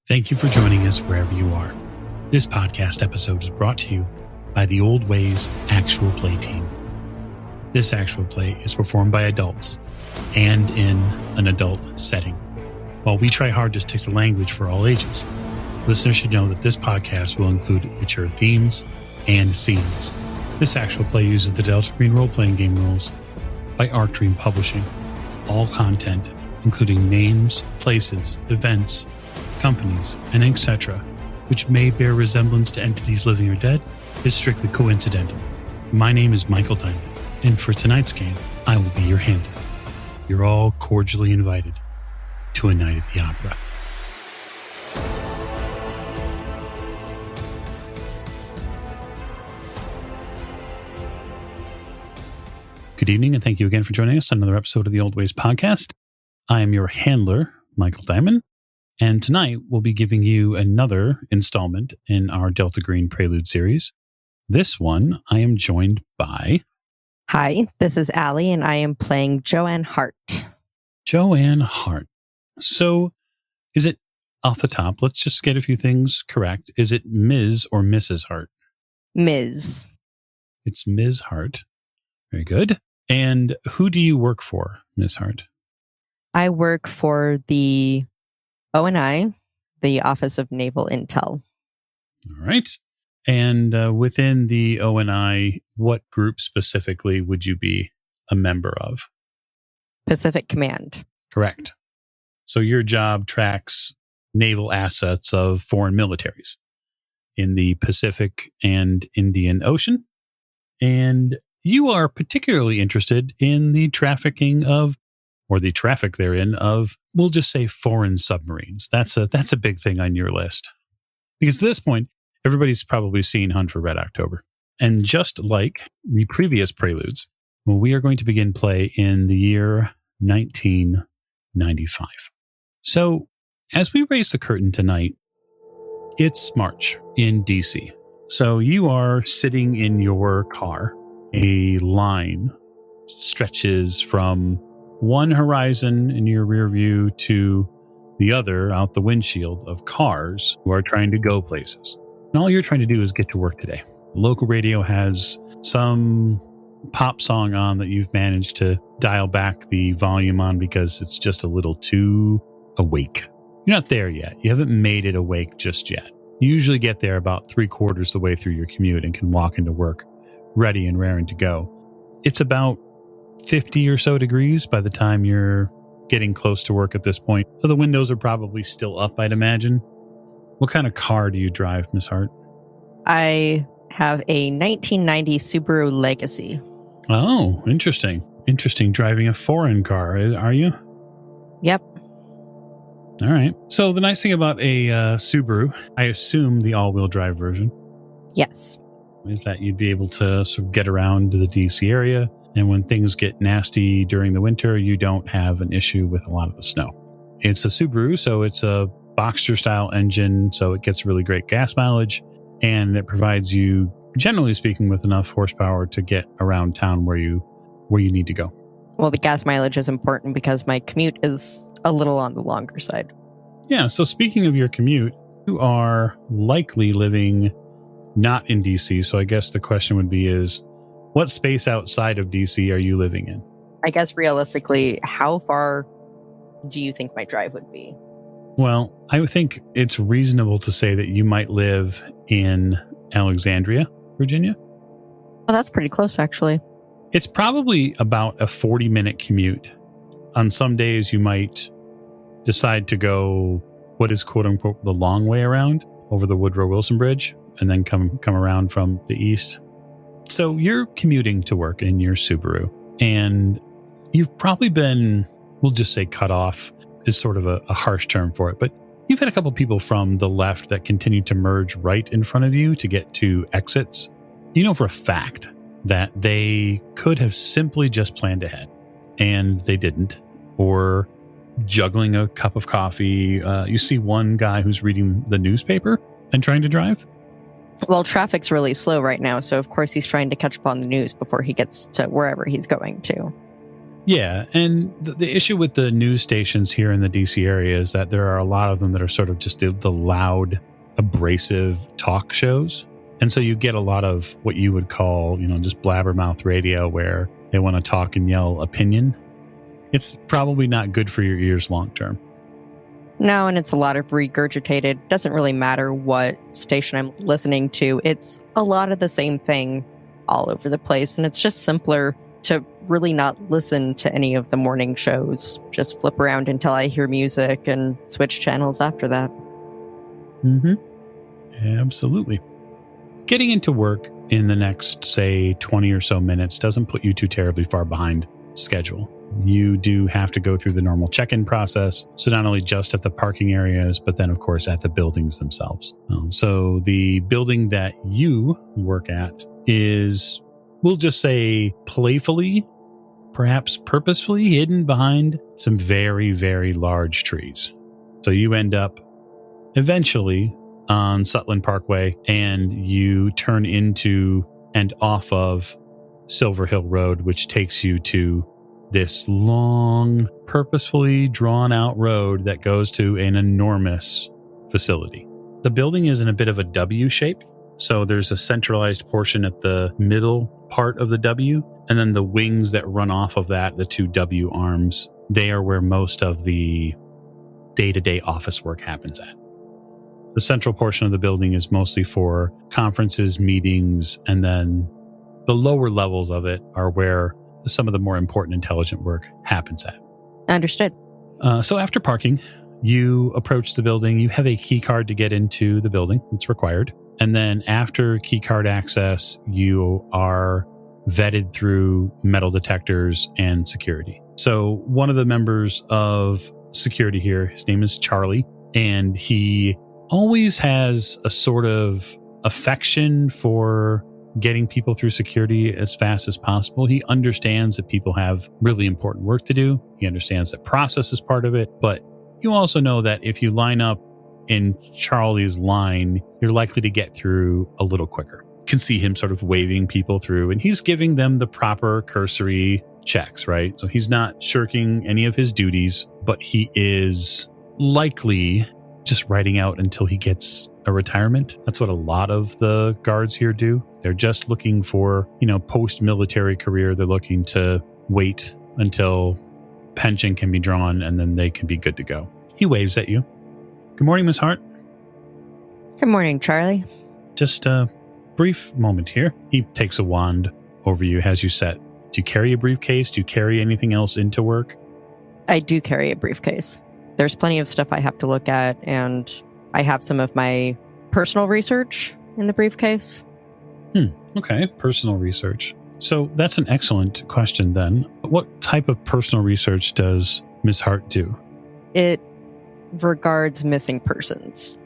Thank you for joining us wherever you are. This podcast episode is brought to you by the Old Ways Actual Play Team. This actual play is performed by adults and in an adult setting. While we try hard to stick to language for all ages, listeners should know that this podcast will include mature themes and scenes. This actual play uses the Delta Green role-playing game rules by Arc Dream Publishing. All content, including names, places, events, companies, and etc., which may bear resemblance to entities living or dead, is strictly coincidental. My name is Michael Diamond, and for tonight's game, I will be your handler. You're all cordially invited to a night at the opera. Good evening, and thank you again for joining us on another episode of the Old Ways podcast. I am your handler, Michael Diamond. And tonight, we'll be giving you another installment in our Delta Green Prelude series. This one, I am joined by... Hi, this is Allie, and I am playing Joanne Hart. Joanne Hart. So, is it off the top? Let's just get a few things correct. Is it Ms. or Mrs. Hart? Ms. It's Ms. Hart. Very good. And who do you work for, Ms. Hart? I work for the ONI, the Office of Naval Intel. All right. And within the ONI, what group specifically would you be a member of? Pacific Command. Correct. So your job tracks naval assets of foreign militaries in the Pacific and Indian Ocean. And you are particularly interested in the trafficking of, or the traffic therein of, we'll just say foreign submarines. That's a big thing on your list. Because at this point, everybody's probably seen Hunt for Red October. And just like the previous preludes, well, we are going to begin play in the year 1995. So as we raise the curtain tonight, it's March in DC. So you are sitting in your car. A line stretches from one horizon in your rear view to the other out the windshield of cars who are trying to go places. And all you're trying to do is get to work today. Local radio has some pop song on that you've managed to dial back the volume on because it's just a little too awake. You're not there yet. You haven't made it awake just yet. You usually get there about 3/4 the way through your commute and can walk into work ready and raring to go. It's about 50 or so degrees by the time you're getting close to work at this point. So the windows are probably still up, I'd imagine. What kind of car do you drive, Miss Hart? I have a 1990 Subaru Legacy. Oh, interesting. Interesting. Driving a foreign car, are you? Yep. All right. So the nice thing about a Subaru, I assume the all-wheel drive version. Yes. Is that you'd be able to sort of get around to the DC area. And when things get nasty during the winter, you don't have an issue with a lot of the snow. It's a Subaru, so it's a Boxster-style engine, so it gets really great gas mileage. And it provides you, generally speaking, with enough horsepower to get around town where you need to go. Well, the gas mileage is important because my commute is a little on the longer side. Yeah, so speaking of your commute, you are likely living not in DC, so I guess the question would be is, what space outside of DC are you living in? I guess realistically, how far do you think my drive would be? Well, I would think it's reasonable to say that you might live in Alexandria, Virginia. Well, that's pretty close, actually. It's probably about a 40-minute commute. On some days, you might decide to go what is quote-unquote the long way around over the Woodrow Wilson Bridge and then come around from the east. So you're commuting to work in your Subaru, and you've probably been, we'll just say cut off is sort of a harsh term for it, but you've had a couple people from the left that continue to merge right in front of you to get to exits. You know for a fact that they could have simply just planned ahead, and they didn't, or juggling a cup of coffee. You see one guy who's reading the newspaper and trying to drive. Well, traffic's really slow right now, so of course he's trying to catch up on the news before he gets to wherever he's going to. Yeah, and the issue with the news stations here in the DC area is that there are a lot of them that are sort of just the loud, abrasive talk shows. And so you get a lot of what you would call, just blabbermouth radio where they want to talk and yell opinion. It's probably not good for your ears long term. No, and it's a lot of regurgitated. Doesn't really matter what station I'm listening to. It's a lot of the same thing all over the place. And it's just simpler to really not listen to any of the morning shows. Just flip around until I hear music and switch channels after that. Mm-hmm. Absolutely. Getting into work in the next, say, 20 or so minutes doesn't put you too terribly far behind schedule. You do have to go through the normal check-in process. So not only just at the parking areas, but then, of course, at the buildings themselves. So the building that you work at is, we'll just say, playfully, perhaps purposefully hidden behind some very, very large trees. So you end up eventually on Sutland Parkway, and you turn into and off of Silver Hill Road, which takes you to this long, purposefully drawn out road that goes to an enormous facility. The building is in a bit of a W shape. So there's a centralized portion at the middle part of the W, and then the wings that run off of that, the two W arms, they are where most of the day-to-day office work happens at. The central portion of the building is mostly for conferences, meetings, and then the lower levels of it are where some of the more important intelligent work happens at. Understood. So after parking, you approach the building. You have a key card to get into the building. It's required. And then after key card access, you are vetted through metal detectors and security. So one of the members of security here, his name is Charlie, and he always has a sort of affection for getting people through security as fast as possible. He understands that people have really important work to do. He understands that process is part of it. But you also know that if you line up in Charlie's line, you're likely to get through a little quicker. You can see him sort of waving people through, and he's giving them the proper cursory checks, right? So he's not shirking any of his duties, but he is likely just riding out until he gets a retirement. That's what a lot of the guards here do. They're just looking for, post-military career. They're looking to wait until pension can be drawn, and then they can be good to go. He waves at you. Good morning, Miss Hart. Good morning, Charlie. Just a brief moment here. He takes a wand over you, has you set. Do you carry a briefcase? Do you carry anything else into work? I do carry a briefcase. There's plenty of stuff I have to look at, and I have some of my personal research in the briefcase. Okay, personal research. So that's an excellent question then. What type of personal research does Ms. Hart do? It regards missing persons.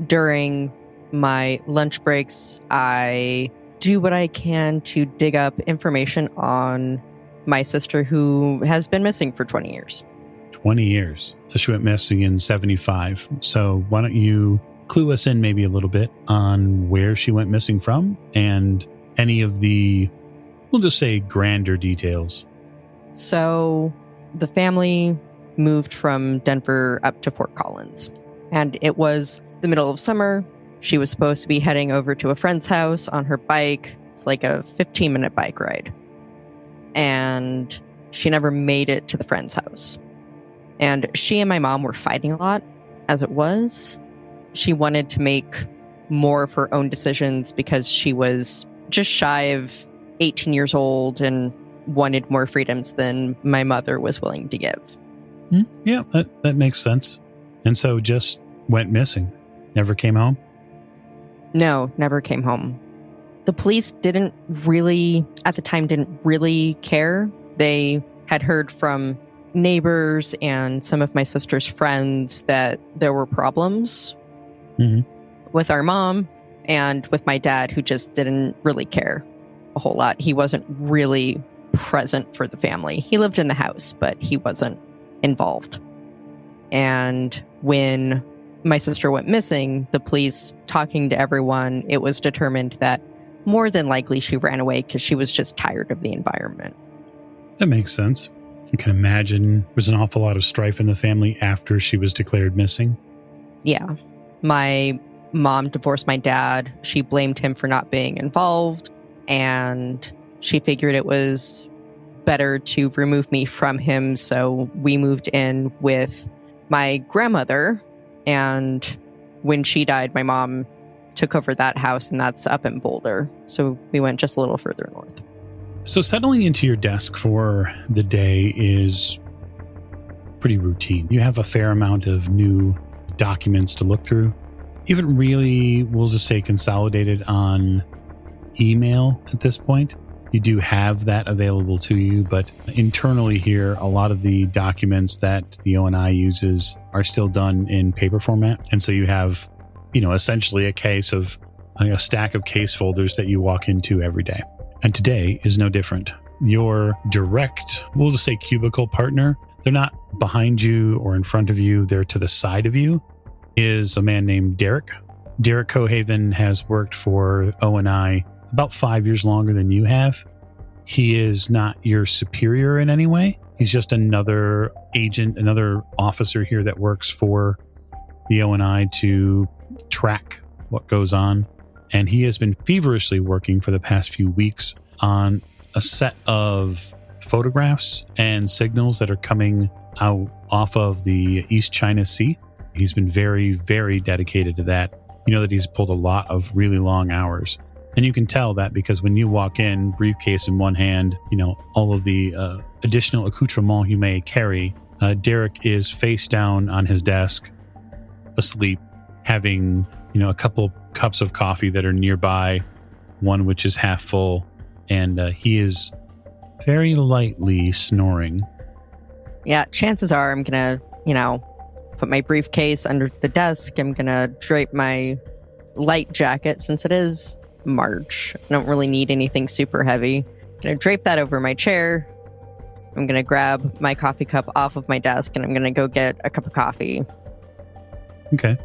During my lunch breaks, I do what I can to dig up information on my sister who has been missing for 20 years. 20 years. So she went missing in 75. So why don't you clue us in maybe a little bit on where she went missing from and any of the, we'll just say, grander details. So the family moved from Denver up to Fort Collins, and it was the middle of summer. She was supposed to be heading over to a friend's house on her bike. It's like a 15-minute bike ride. And she never made it to the friend's house. And she and my mom were fighting a lot as it was. She wanted to make more of her own decisions because she was just shy of 18 years old and wanted more freedoms than my mother was willing to give. Yeah, that makes sense. And so just went missing. Never came home? No, never came home. The police didn't really care. They had heard from neighbors and some of my sister's friends that there were problems with our mom and with my dad, who just didn't really care a whole lot. He wasn't really present for the family. He lived in the house, but he wasn't involved. And when my sister went missing, the police, talking to everyone, it was determined that more than likely she ran away because she was just tired of the environment. That makes sense. I can imagine there was an awful lot of strife in the family after she was declared missing. Yeah. My mom divorced my dad. She blamed him for not being involved, and she figured it was better to remove me from him. So we moved in with my grandmother, and when she died, my mom took over that house, and that's up in Boulder. So we went just a little further north. So settling into your desk for the day is pretty routine. You have a fair amount of new documents to look through. You haven't really, we'll just say, consolidated on email at this point. You do have that available to you, but internally here, a lot of the documents that the ONI uses are still done in paper format. And so you have, essentially a stack of case folders that you walk into every day. And today is no different. Your direct, we'll just say, cubicle partner, they're not behind you or in front of you, they're to the side of you, is a man named Derek. Derek Cohaven has worked for ONI about 5 years longer than you have. He is not your superior in any way. He's just another agent, another officer here that works for the ONI to track what goes on. And he has been feverishly working for the past few weeks on a set of photographs and signals that are coming out off of the East China Sea. He's been very, very dedicated to that. You know that he's pulled a lot of really long hours. And you can tell that because when you walk in, briefcase in one hand, all of the additional accoutrement you may carry, Derek is face down on his desk, asleep, having, a couple cups of coffee that are nearby, one which is half full, and he is very lightly snoring. Yeah, chances are I'm going to, put my briefcase under the desk. I'm going to drape my light jacket since it is March. I don't really need anything super heavy. I'm going to drape that over my chair. I'm going to grab my coffee cup off of my desk, and I'm going to go get a cup of coffee. Okay.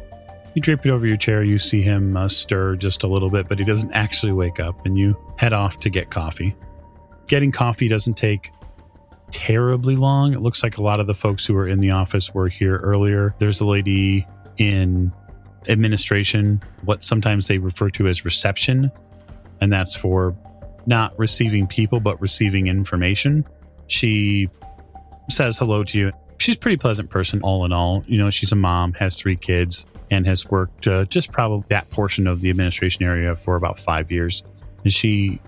You drape it over your chair. You see him stir just a little bit, but he doesn't actually wake up, and you head off to get coffee. Getting coffee doesn't take terribly long. It looks like a lot of the folks who were in the office were here earlier. There's a lady in administration, what sometimes they refer to as reception, and that's for not receiving people, but receiving information. She says hello to you. She's a pretty pleasant person, all in all. She's a mom, has 3 kids, and has worked just probably that portion of the administration area for about 5 years. And she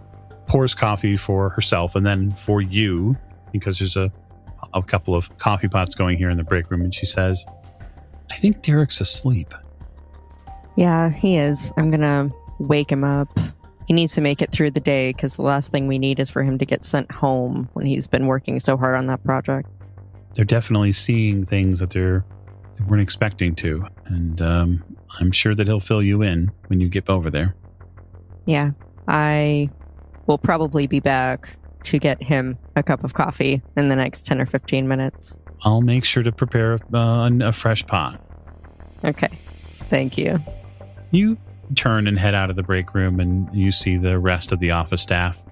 pours coffee for herself and then for you, because there's a couple of coffee pots going here in the break room. And she says, I think Derek's asleep. Yeah, he is. I'm going to wake him up. He needs to make it through the day because the last thing we need is for him to get sent home when he's been working so hard on that project. They're definitely seeing things that they weren't expecting to. And I'm sure that he'll fill you in when you get over there. Yeah, I will probably be back to get him a cup of coffee in the next 10 or 15 minutes. I'll make sure to prepare a fresh pot. Okay, thank you. You turn and head out of the break room, and you see the rest of the office staff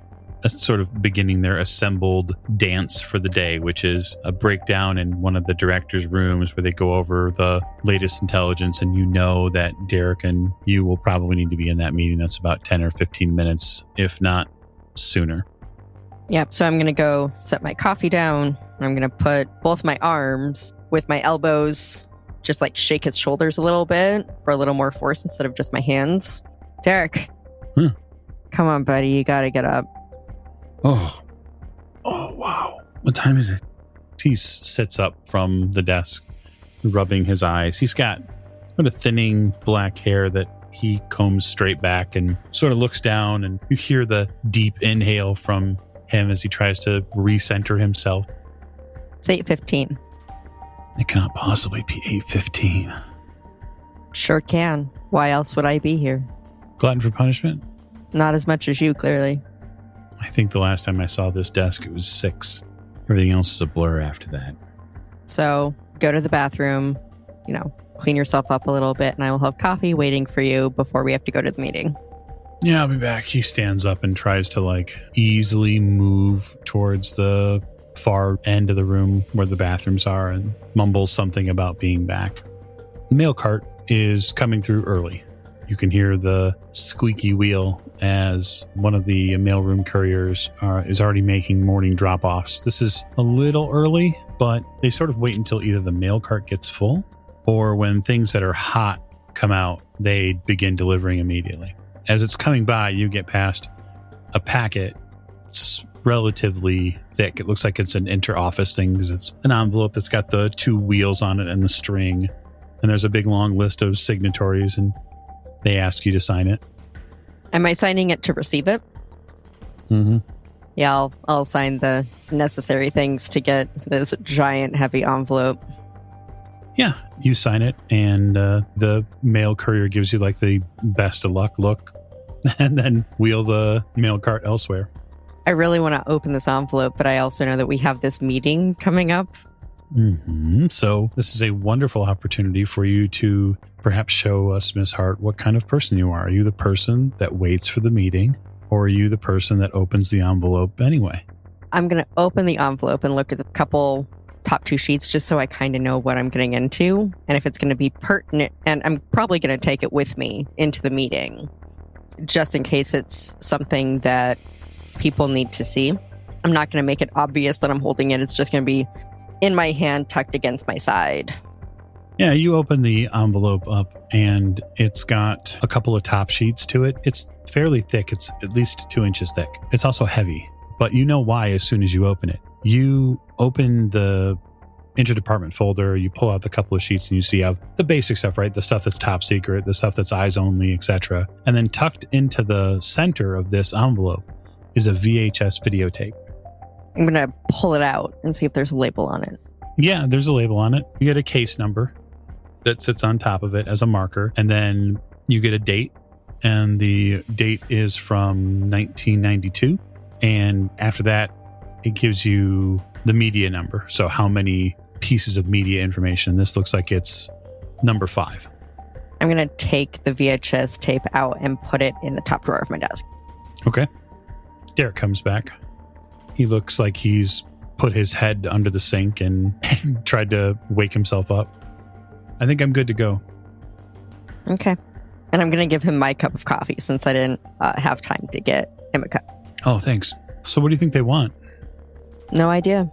sort of beginning their assembled dance for the day, which is a breakdown in one of the director's rooms where they go over the latest intelligence. And that Derek and you will probably need to be in that meeting. That's about 10 or 15 minutes, if not sooner. Yep. So I'm going to go set my coffee down. I'm going to put both my arms with my elbows, just like shake his shoulders a little bit for a little more force instead of just my hands. Derek, come on, buddy. You got to get up. Oh, wow. What time is it? He sits up from the desk, rubbing his eyes. He's got sort of thinning black hair that he combs straight back and sort of looks down, and you hear the deep inhale from him as he tries to recenter himself. It's 8:15. It cannot possibly be 8:15. Sure can. Why else would I be here? Glutton for punishment? Not as much as you, clearly. I think the last time I saw this desk, it was 6. Everything else is a blur after that. So go to the bathroom, clean yourself up a little bit, and I will have coffee waiting for you before we have to go to the meeting. Yeah, I'll be back. He stands up and tries to easily move towards the far end of the room where the bathrooms are and mumbles something about being back. The mail cart is coming through early. You can hear the squeaky wheel as one of the mailroom couriers is already making morning drop-offs. This is a little early, but they sort of wait until either the mail cart gets full or when things that are hot come out, they begin delivering immediately. As it's coming by, you get past a packet. It's relatively thick. It looks like it's an inter-office thing because it's an envelope that's got the 2 wheels on it and the string. And there's a big long list of signatories and they ask you to sign it. Am I signing it to receive it? Mm-hmm. Yeah, I'll sign the necessary things to get this giant heavy envelope. Yeah, you sign it, and the mail courier gives you like the best of luck look, and then wheel the mail cart elsewhere. I really want to open this envelope, but I also know that we have this meeting coming up. Mm-hmm. So this is a wonderful opportunity for you to perhaps show us, Miss Hart, what kind of person you are. Are you the person that waits for the meeting, or are you the person that opens the envelope anyway? I'm going to open the envelope and look at the couple top 2 sheets just so I kind of know what I'm getting into and if it's going to be pertinent. And I'm probably going to take it with me into the meeting just in case it's something that people need to see. I'm not going to make it obvious that I'm holding it. It's just going to be in my hand tucked against my side. Yeah, you open the envelope up and it's got a couple of top sheets to it. It's fairly thick. It's at least 2 inches thick. It's also heavy, but you know why as soon as you open it. You open the interdepartment folder, you pull out the couple of sheets and you see the basic stuff, right? The stuff that's top secret, the stuff that's eyes only, etc. And then tucked into the center of this envelope is a VHS videotape. I'm going to pull it out and see if there's a label on it. Yeah, there's a label on it. You get a case number that sits on top of it as a marker. And then you get a date. And the date is from 1992. And after that, it gives you the media number. So how many pieces of media information. This looks like it's number 5. I'm going to take the VHS tape out and put it in the top drawer of my desk. Okay. Derek comes back. He looks like he's put his head under the sink and tried to wake himself up. I think I'm good to go. Okay. And I'm going to give him my cup of coffee since I didn't have time to get him a cup. Oh, thanks. So what do you think they want? No idea.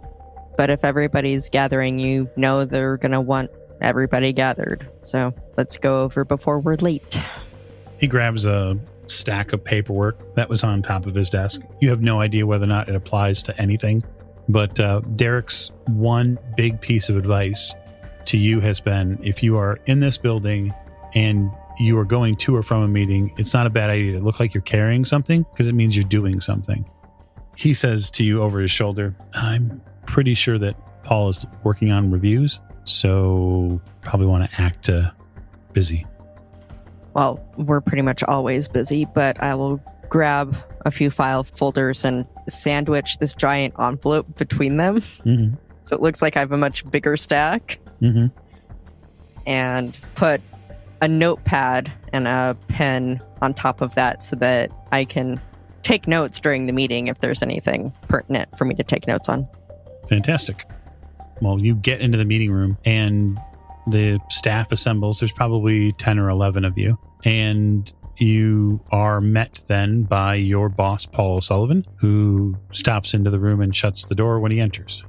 But if everybody's gathering, you know they're going to want everybody gathered. So let's go over before we're late. He grabs a stack of paperwork that was on top of his desk. You have no idea whether or not it applies to anything. But Derek's one big piece of advice to you has been, if you are in this building and you are going to or from a meeting, it's not a bad idea to look like you're carrying something because it means you're doing something. He says to you over his shoulder, I'm pretty sure that Paul is working on reviews, so probably want to act busy. Well, we're pretty much always busy, but I will grab a few file folders and sandwich this giant envelope between them. Mm-hmm. So it looks like I have a much bigger stack. Mm-hmm. And put a notepad and a pen on top of that so that I can take notes during the meeting if there's anything pertinent for me to take notes on. Fantastic. Well, you get into the meeting room and the staff assembles. There's probably 10 or 11 of you. And you are met then by your boss, Paul O'Sullivan, who stops into the room and shuts the door when he enters.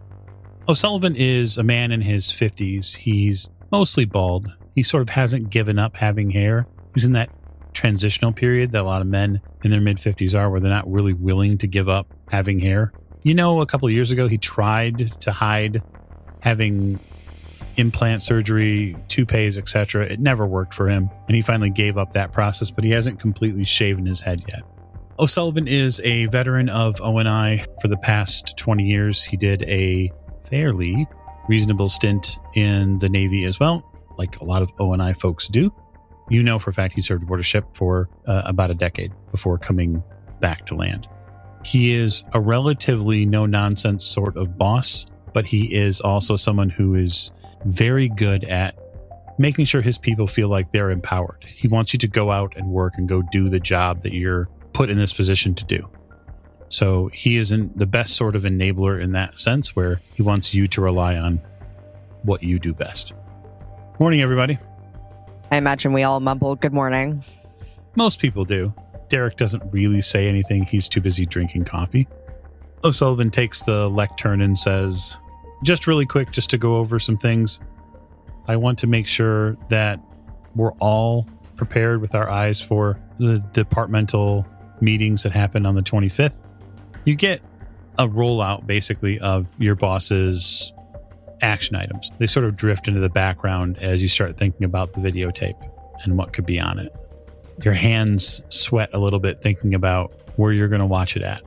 O'Sullivan is a man in his 50s. He's mostly bald. He sort of hasn't given up having hair. He's in that transitional period that a lot of men in their mid-50s are, where they're not really willing to give up having hair. You know, a couple of years ago, he tried to hide having implant surgery, toupees, etc. It never worked for him, and he finally gave up that process, but he hasn't completely shaven his head yet. O'Sullivan is a veteran of O&I for the past 20 years. He did a fairly reasonable stint in the Navy as well, like a lot of O&I folks do. You know for a fact he served aboard a ship for about a decade before coming back to land. He is a relatively no-nonsense sort of boss, but he is also someone who is very good at making sure his people feel like they're empowered. He wants you to go out and work and go do the job that you're put in this position to do. So he isn't the best sort of enabler in that sense, where he wants you to rely on what you do best. Morning, everybody. I imagine we all mumble good morning. Most people do. Derek doesn't really say anything. He's too busy drinking coffee. O'Sullivan takes the lectern and says, just really quick, just to go over some things. I want to make sure that we're all prepared with our eyes for the departmental meetings that happen on the 25th. You get a rollout, basically, of your boss's action items. They sort of drift into the background as you start thinking about the videotape and what could be on it. Your hands sweat a little bit thinking about where you're going to watch it at.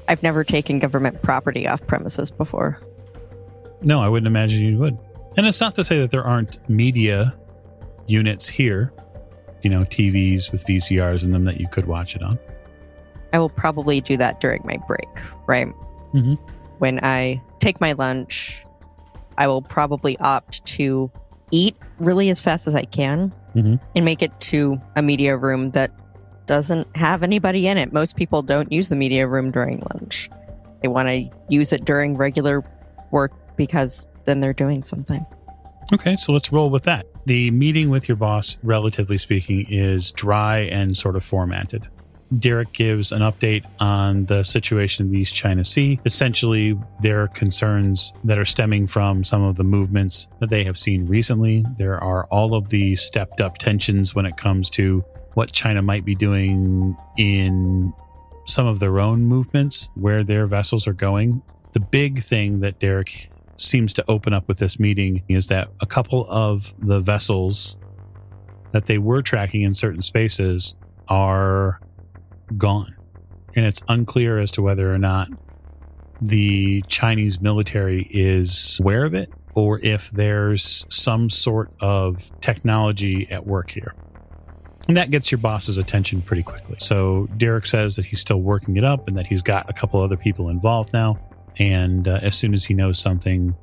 I've never taken government property off premises before. No, I wouldn't imagine you would. And it's not to say that there aren't media units here, TVs with VCRs in them that you could watch it on. I will probably do that during my break, right? Mm-hmm. When I take my lunch, I will probably opt to eat really as fast as I can and make it to a media room that doesn't have anybody in it. Most people don't use the media room during lunch. They want to use it during regular work because then they're doing something. Okay, so let's roll with that. The meeting with your boss, relatively speaking, is dry and sort of formatted. Derek gives an update on the situation in the East China Sea. Essentially, their concerns that are stemming from some of the movements that they have seen recently. There are all of the stepped up tensions when it comes to what China might be doing in some of their own movements, where their vessels are going. The big thing that Derek seems to open up with this meeting is that a couple of the vessels that they were tracking in certain spaces are gone. And it's unclear as to whether or not the Chinese military is aware of it or if there's some sort of technology at work here. And that gets your boss's attention pretty quickly. So Derek says that he's still working it up and that he's got a couple other people involved now. And as soon as he knows something,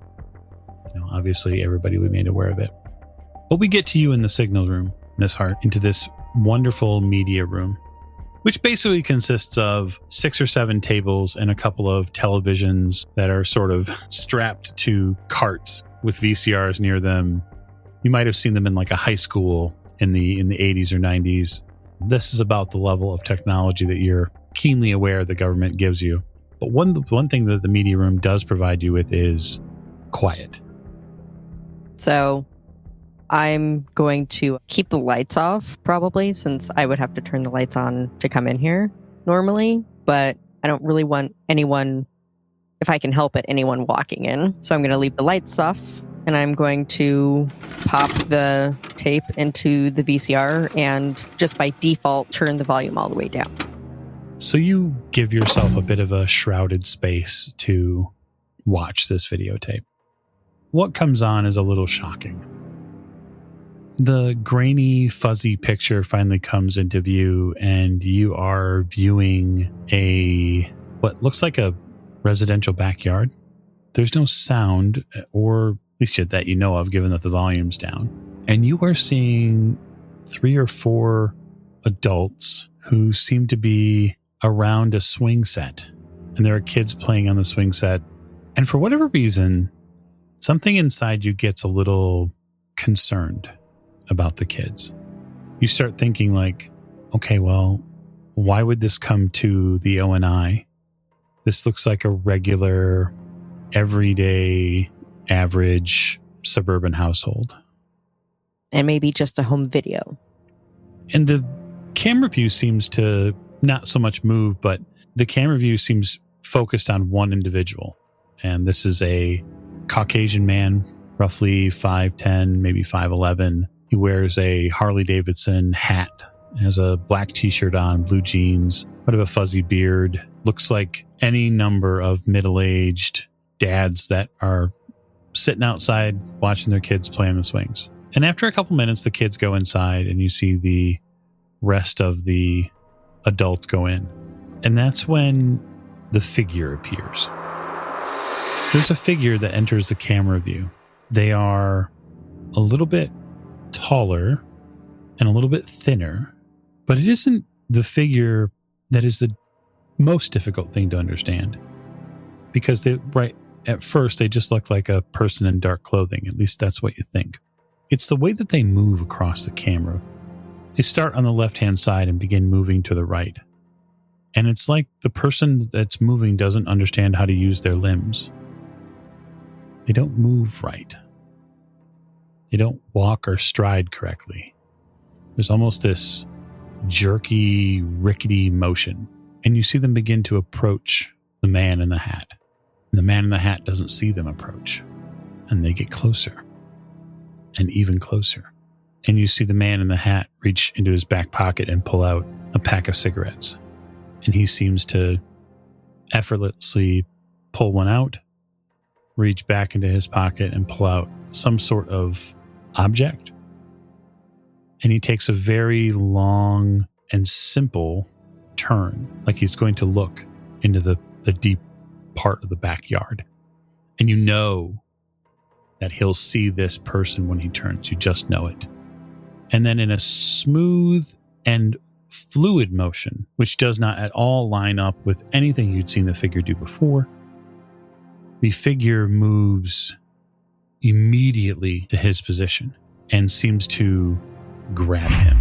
obviously everybody will be made aware of it. But we get to you in the signal room, Miss Hart, into this wonderful media room, which basically consists of 6 or 7 tables and a couple of televisions that are sort of strapped to carts with VCRs near them. You might have seen them in like a high school in the 80s or 90s. This is about the level of technology that you're keenly aware the government gives you. But one thing that the media room does provide you with is quiet. So I'm going to keep the lights off, probably, since I would have to turn the lights on to come in here normally. But I don't really want anyone, if I can help it, anyone walking in. So I'm going to leave the lights off, and I'm going to pop the tape into the VCR and just by default turn the volume all the way down. So you give yourself a bit of a shrouded space to watch this videotape. What comes on is a little shocking. The grainy, fuzzy picture finally comes into view, and you are viewing what looks like a residential backyard. There's no sound, or at least that you know of, given that the volume's down. And you are seeing 3 or 4 adults who seem to be around a swing set. And there are kids playing on the swing set. And for whatever reason, something inside you gets a little concerned about the kids. You start thinking like, okay, well, why would this come to the ONI? This looks like a regular, everyday, average suburban household. And maybe just a home video. And the camera view seems to not so much move, but the camera view seems focused on one individual. And this is a Caucasian man, roughly 5'10", maybe 5'11". He wears a Harley Davidson hat, has a black t-shirt on, blue jeans, bit of a fuzzy beard. Looks like any number of middle-aged dads that are sitting outside watching their kids play on the swings. And after a couple minutes, the kids go inside and you see the rest of the adults go in. And that's when the figure appears. There's a figure that enters the camera view. They are a little bit taller and a little bit thinner, but it isn't the figure that is the most difficult thing to understand. Because right at first, they just look like a person in dark clothing. At least that's what you think. It's the way that they move across the camera. They start on the left-hand side and begin moving to the right. And it's like the person that's moving doesn't understand how to use their limbs. They don't move right. They don't walk or stride correctly. There's almost this jerky, rickety motion. And you see them begin to approach the man in the hat. And the man in the hat doesn't see them approach. And they get closer. And even closer. And you see the man in the hat reach into his back pocket and pull out a pack of cigarettes. And he seems to effortlessly pull one out, reach back into his pocket and pull out some sort of object. And he takes a very long and simple turn, like he's going to look into the deep part of the backyard. And you know that he'll see this person when he turns. You just know it. And then in a smooth and fluid motion, which does not at all line up with anything you'd seen the figure do before, the figure moves immediately to his position and seems to grab him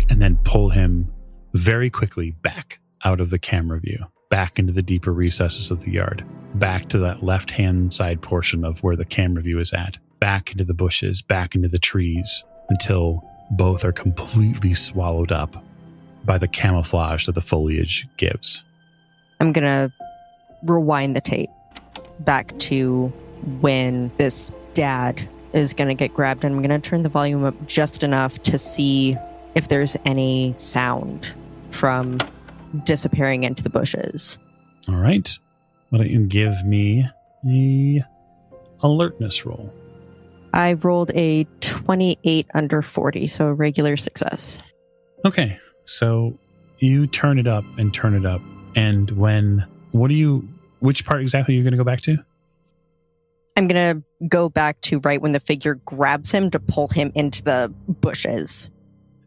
and then pull him very quickly back out of the camera view, back into the deeper recesses of the yard, back to that left-hand side portion of where the camera view is at, back into the bushes, back into the trees, until both are completely swallowed up by the camouflage that the foliage gives. I'm going to rewind the tape back to when this dad is going to get grabbed, and I'm going to turn the volume up just enough to see if there's any sound from disappearing into the bushes. All right. Why don't you give me a alertness roll? I rolled a 28 under 40, so a regular success. Okay. So you turn it up, and which part exactly are you going to go back to? I'm going to go back to right when the figure grabs him to pull him into the bushes.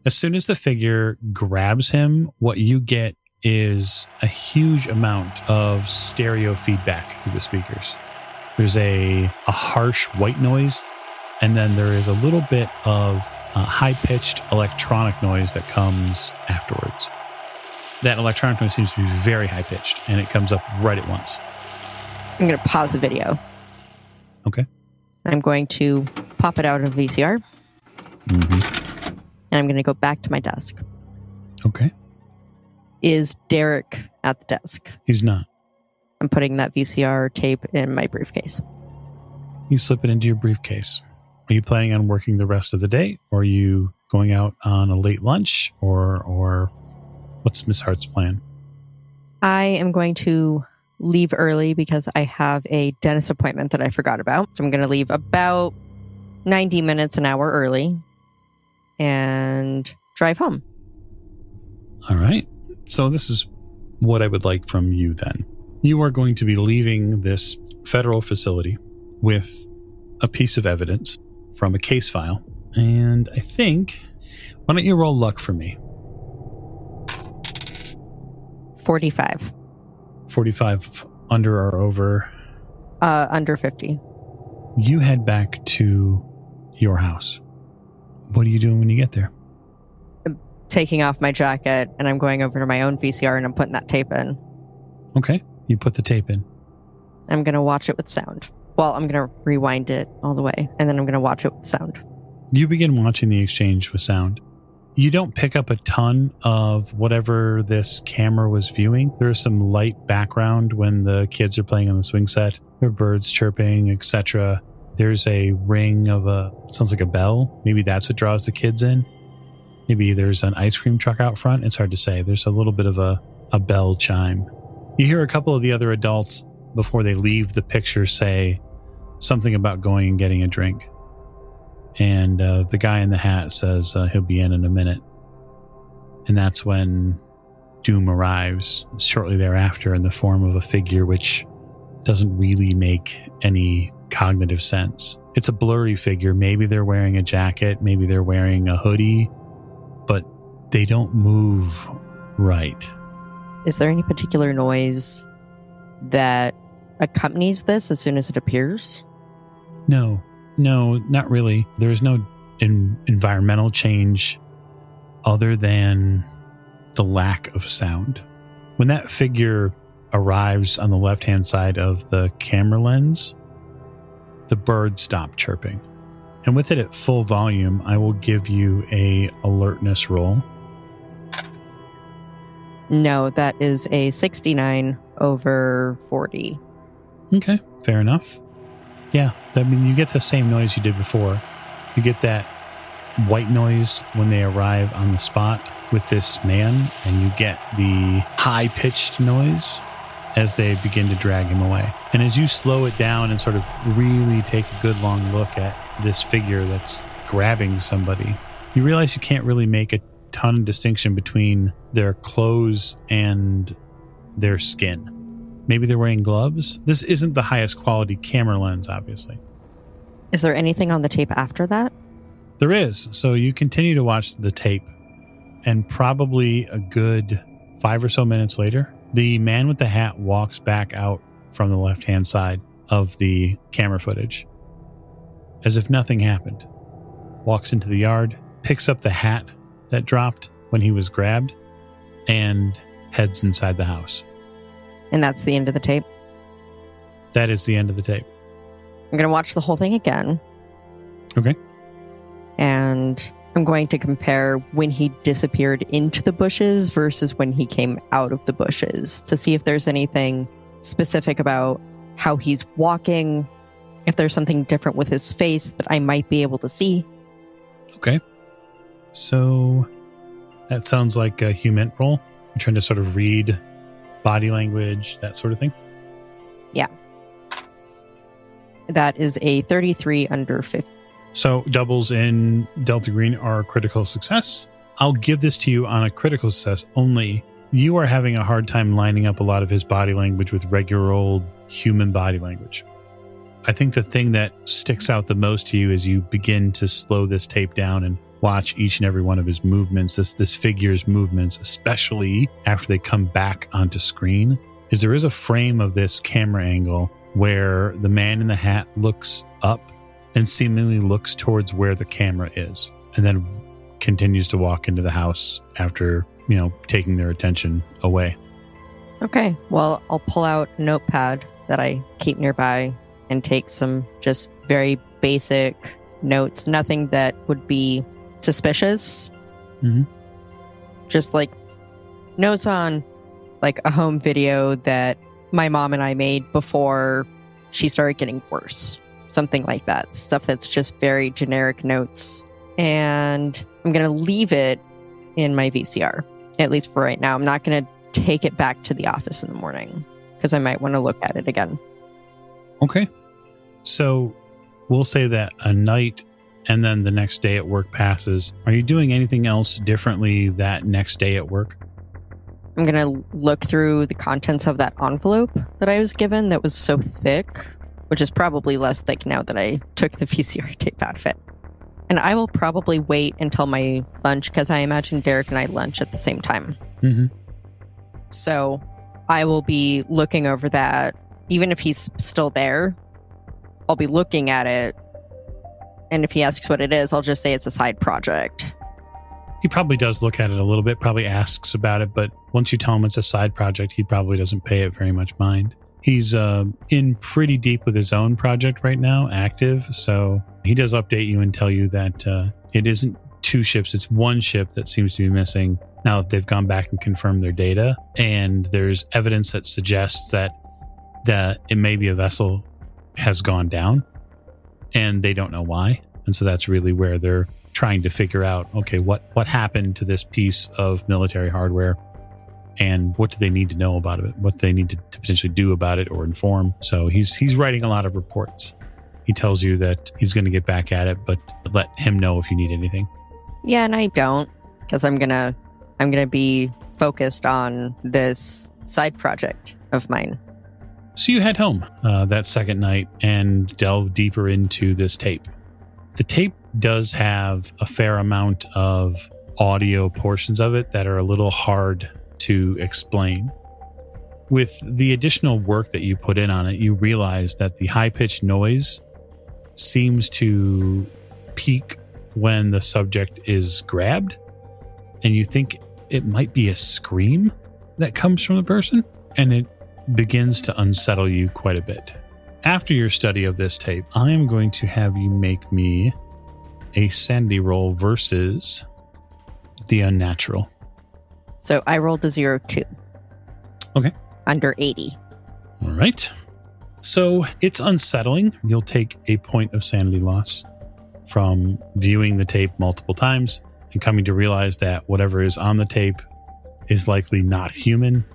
As soon as the figure grabs him, what you get is a huge amount of stereo feedback through the speakers. There's a harsh white noise, and then there is a little bit of high-pitched electronic noise that comes afterwards. That electronic noise seems to be very high-pitched, and it comes up right at once. I'm going to pause the video. Okay. I'm going to pop it out of VCR. Mm-hmm. And I'm going to go back to my desk. Okay. Is Derek at the desk? He's not. I'm putting that VCR tape in my briefcase. You slip it into your briefcase. Are you planning on working the rest of the day? Or are you going out on a late lunch? Or what's Miss Hart's plan? I am going to leave early because I have a dentist appointment that I forgot about. So I'm going to leave about 90 minutes, an hour early and drive home. All right. So this is what I would like from you then. You are going to be leaving this federal facility with a piece of evidence from a case file. And I think, why don't you roll luck for me? 45. 45 under or over? Under 50. You head back to your house. What are you doing when you get there? I'm taking off my jacket and I'm going over to my own VCR and I'm putting that tape in. Okay. You put the tape in. I'm going to watch it with sound. Well, I'm going to rewind it all the way and then I'm going to watch it with sound. You begin watching the exchange with sound. You don't pick up a ton of whatever this camera was viewing. There's some light background when the kids are playing on the swing set. There are birds chirping, etc. There's a ring of sounds like a bell. Maybe that's what draws the kids in. Maybe there's an ice cream truck out front. It's hard to say. There's a little bit of a bell chime. You hear a couple of the other adults before they leave the picture say something about going and getting a drink. And the guy in the hat says he'll be in a minute. And that's when Doom arrives shortly thereafter in the form of a figure which doesn't really make any cognitive sense. It's a blurry figure. Maybe they're wearing a jacket. Maybe they're wearing a hoodie. But they don't move right. Is there any particular noise that accompanies this as soon as it appears? No, not really. There's no environmental change other than the lack of sound. When that figure arrives on the left-hand side of the camera lens, the birds stop chirping. And with it at full volume, I will give you a alertness roll. No, that is a 69 over 40. Okay, fair enough. Yeah, I mean, you get the same noise you did before. You get that white noise when they arrive on the spot with this man, and you get the high-pitched noise as they begin to drag him away. And as you slow it down and sort of really take a good long look at this figure that's grabbing somebody, you realize you can't really make a ton of distinction between their clothes and their skin. Maybe they're wearing gloves. This isn't the highest quality camera lens, obviously. Is there anything on the tape after that? There is. So you continue to watch the tape, and probably a good 5 or so minutes later, the man with the hat walks back out from the left-hand side of the camera footage, as if nothing happened. Walks into the yard, picks up the hat that dropped when he was grabbed, and heads inside the house. And that's the end of the tape? That is the end of the tape. I'm going to watch the whole thing again. Okay. And I'm going to compare when he disappeared into the bushes versus when he came out of the bushes to see if there's anything specific about how he's walking, if there's something different with his face that I might be able to see. Okay. So that sounds like a human roll. I'm trying to sort of read body language, that sort of thing. Yeah. That is a 33 under 50. So doubles in Delta Green are a critical success. I'll give this to you on a critical success only. You are having a hard time lining up a lot of his body language with regular old human body language. I think the thing that sticks out the most to you as you begin to slow this tape down and watch each and every one of his movements, this figure's movements, especially after they come back onto screen, is there is a frame of this camera angle where the man in the hat looks up and seemingly looks towards where the camera is, and then continues to walk into the house after, taking their attention away. Okay, well, I'll pull out a notepad that I keep nearby and take some just very basic notes, nothing that would be suspicious. Mm-hmm. Just like notes on like a home video that my mom and I made before she started getting worse. Something like that. Stuff that's just very generic notes. And I'm going to leave it in my VCR, at least for right now. I'm not going to take it back to the office in the morning because I might want to look at it again. Okay. So we'll say that a night and then the next day at work passes. Are you doing anything else differently that next day at work? I'm going to look through the contents of that envelope that I was given that was so thick, which is probably less thick now that I took the VCR tape out of it. And I will probably wait until my lunch because I imagine Derek and I lunch at the same time. Mm-hmm. So I will be looking over that. Even if he's still there, I'll be looking at it. And if he asks what it is, I'll just say it's a side project. He probably does look at it a little bit, probably asks about it, but once you tell him it's a side project, he probably doesn't pay it very much mind. He's in pretty deep with his own project right now, active, so he does update you and tell you that it isn't 2 ships, it's 1 ship that seems to be missing. Now they've gone back and confirmed their data, and there's evidence that suggests that it may be a vessel has gone down, and they don't know why. And so that's really where they're trying to figure out, okay, what happened to this piece of military hardware, and what do they need to know about it? What they need to potentially do about it or inform. So he's writing a lot of reports. He tells you that he's going to get back at it, but let him know if you need anything. Yeah, and I don't, because I'm gonna be focused on this side project of mine. So you head home that second night and delve deeper into this tape. The tape does have a fair amount of audio portions of it that are a little hard to explain. With the additional work that you put in on it, you realize that the high-pitched noise seems to peak when the subject is grabbed, and you think it might be a scream that comes from the person, and it begins to unsettle you quite a bit. After your study of this tape, I am going to have you make me a sanity roll versus the unnatural. So I rolled a 0-2. Okay. Under 80. All right. So it's unsettling. You'll take a point of sanity loss from viewing the tape multiple times and coming to realize that whatever is on the tape is likely not human,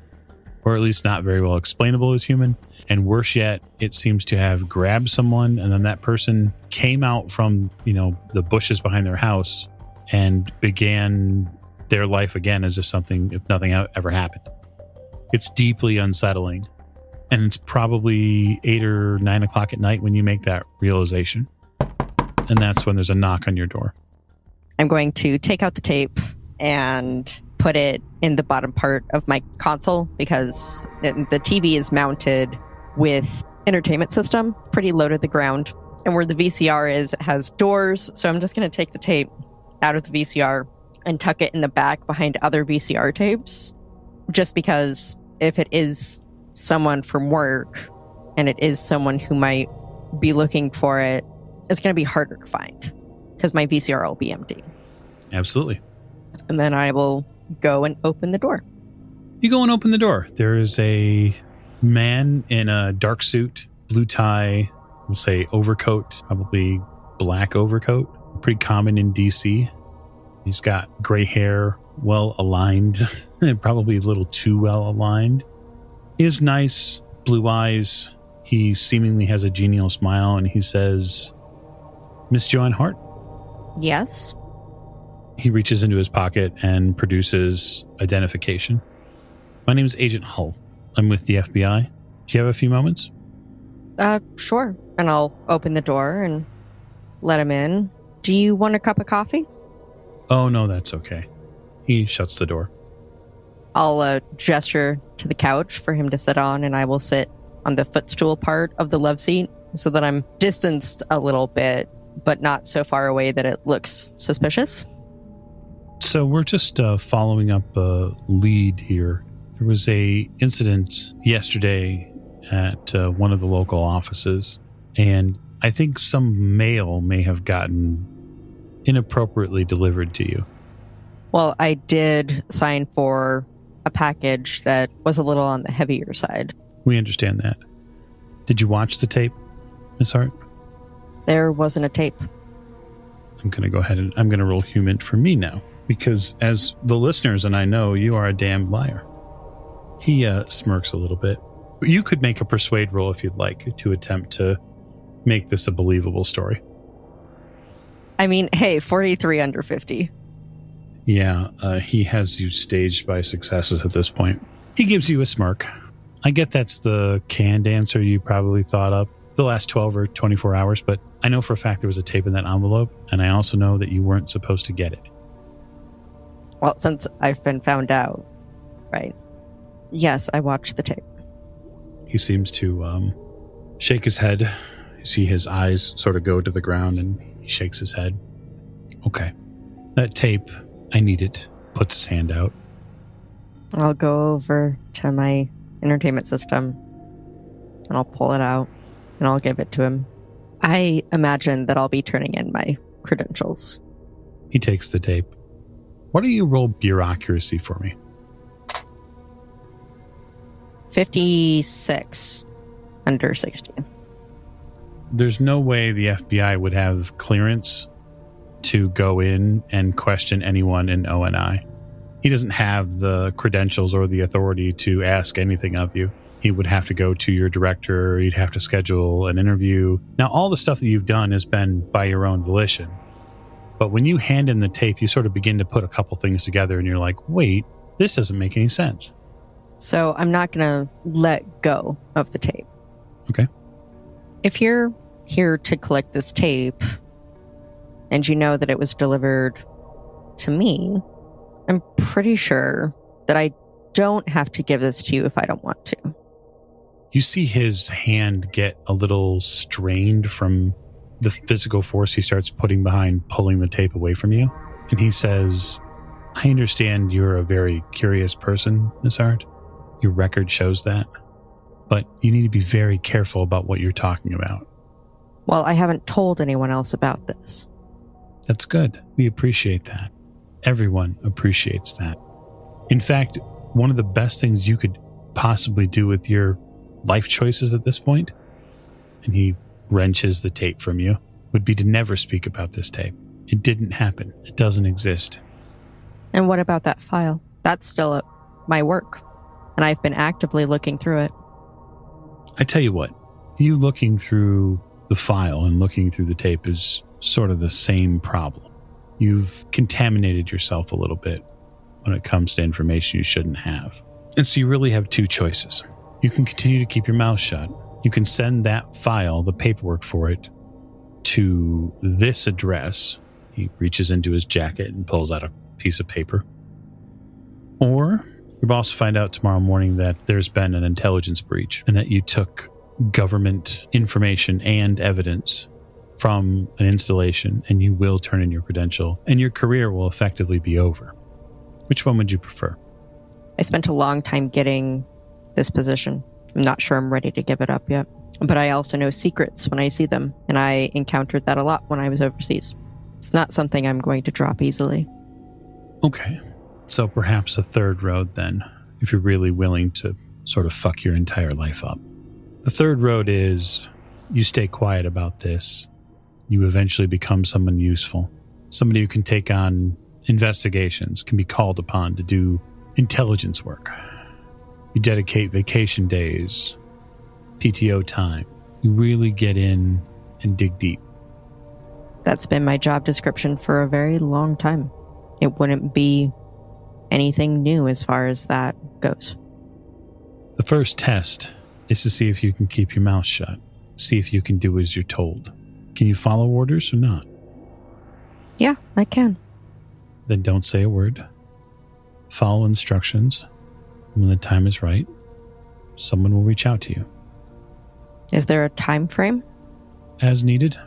or at least not very well explainable as human. And worse yet, it seems to have grabbed someone, and then that person came out from, the bushes behind their house and began their life again as if nothing ever happened. It's deeply unsettling. And it's probably 8 or 9 o'clock at night when you make that realization. And that's when there's a knock on your door. I'm going to take out the tape and put it in the bottom part of my console because the TV is mounted with entertainment system, pretty low to the ground. And where the VCR is, it has doors. So I'm just going to take the tape out of the VCR and tuck it in the back behind other VCR tapes. Just because if it is someone from work and it is someone who might be looking for it, it's going to be harder to find because my VCR will be empty. Absolutely. And then I will go and open the door. You go and open the door. There is a man in a dark suit, blue tie, we'll say overcoat, probably black overcoat, pretty common in DC. He's got gray hair, well aligned, probably a little too well aligned. He has nice blue eyes. He seemingly has a genial smile, and he says, "Miss Joanne Hart?" Yes. He reaches into his pocket and produces identification. "My name is Agent Hull. I'm with the FBI. Do you have a few moments?" Sure. And I'll open the door and let him in. Do you want a cup of coffee? "Oh, no, that's okay." He shuts the door. I'll gesture to the couch for him to sit on, and I will sit on the footstool part of the love seat so that I'm distanced a little bit, but not so far away that it looks suspicious. So we're just following up a lead here. There was a incident yesterday at one of the local offices, and I think some mail may have gotten inappropriately delivered to you. Well, I did sign for a package that was a little on the heavier side. We understand that. Did you watch the tape, Miss Hart? There wasn't a tape. I'm going to go ahead and I'm going to roll human for me now, because as the listeners and I know, you are a damn liar. He smirks a little bit. You could make a persuade roll if you'd like to attempt to make this a believable story. I mean, hey, 43 under 50. Yeah, he has you staged by successes at this point. He gives you a smirk. I get that's the canned answer you probably thought up the last 12 or 24 hours, but I know for a fact there was a tape in that envelope, and I also know that you weren't supposed to get it. Well, since I've been found out, right? Yes, I watched the tape. He seems to shake his head. You see his eyes sort of go to the ground, and he shakes his head. Okay. That tape, I need it. Puts his hand out. I'll go over to my entertainment system, and I'll pull it out, and I'll give it to him. I imagine that I'll be turning in my credentials. He takes the tape. Why don't you roll bureaucracy for me? 56 under 60. There's no way the FBI would have clearance to go in and question anyone in ONI. He doesn't have the credentials or the authority to ask anything of you. He would have to go to your director. You'd have to schedule an interview. Now, all the stuff that you've done has been by your own volition. But when you hand in the tape, you sort of begin to put a couple things together and you're like, wait, this doesn't make any sense. So I'm not going to let go of the tape. Okay. If you're here to collect this tape and you know that it was delivered to me, I'm pretty sure that I don't have to give this to you if I don't want to. You see his hand get a little strained from the physical force he starts putting behind pulling the tape away from you. And he says, I understand you're a very curious person, Miss Hart. Your record shows that. But you need to be very careful about what you're talking about. Well, I haven't told anyone else about this. That's good. We appreciate that. Everyone appreciates that. In fact, one of the best things you could possibly do with your life choices at this point, and he wrenches the tape from you, would be to never speak about this tape. It didn't happen. It doesn't exist. And what about that file? That's still my work, and I've been actively looking through it. I tell you what, you looking through the file and looking through the tape is sort of the same problem. You've contaminated yourself a little bit when it comes to information you shouldn't have. And so you really have two choices. You can continue to keep your mouth shut. You can send that file, the paperwork for it, to this address. He reaches into his jacket and pulls out a piece of paper. Or your boss will find out tomorrow morning that there's been an intelligence breach and that you took government information and evidence from an installation, and you will turn in your credential and your career will effectively be over. Which one would you prefer? I spent a long time getting this position. I'm not sure I'm ready to give it up yet. But I also know secrets when I see them, and I encountered that a lot when I was overseas. It's not something I'm going to drop easily. Okay. So perhaps a third road then, if you're really willing to sort of fuck your entire life up. The third road is you stay quiet about this. You eventually become someone useful. Somebody who can take on investigations, can be called upon to do intelligence work. You dedicate vacation days, PTO time. You really get in and dig deep. That's been my job description for a very long time. It wouldn't be anything new as far as that goes. The first test is to see if you can keep your mouth shut. See if you can do as you're told. Can you follow orders or not? Yeah, I can. Then don't say a word. Follow instructions. When the time is right, someone will reach out to you. Is there a time frame? As needed.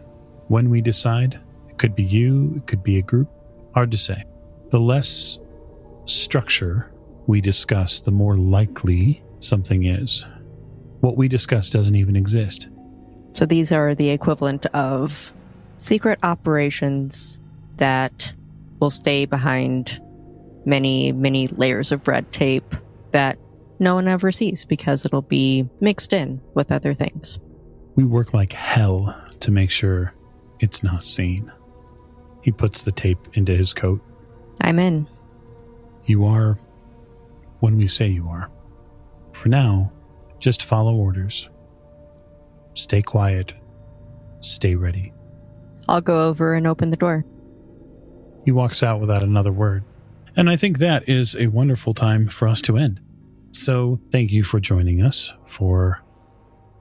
When we decide. It could be you, it could be a group. Hard to say. The less structure we discuss, the more likely something is. What we discuss doesn't even exist. So these are the equivalent of secret operations that will stay behind many, many layers of red tape that no one ever sees because it'll be mixed in with other things. We work like hell to make sure it's not seen. He puts the tape into his coat. I'm in. You are when we say you are. For now, just follow orders. Stay quiet. Stay ready. I'll go over and open the door. He walks out without another word. And I think that is a wonderful time for us to end. So thank you for joining us for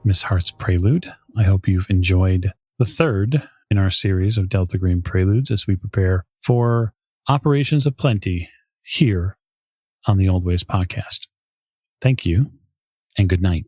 Miss Hart's Prelude. I hope you've enjoyed the third in our series of Delta Green Preludes as we prepare for Operations of Plenty here on the Old Ways podcast. Thank you and good night.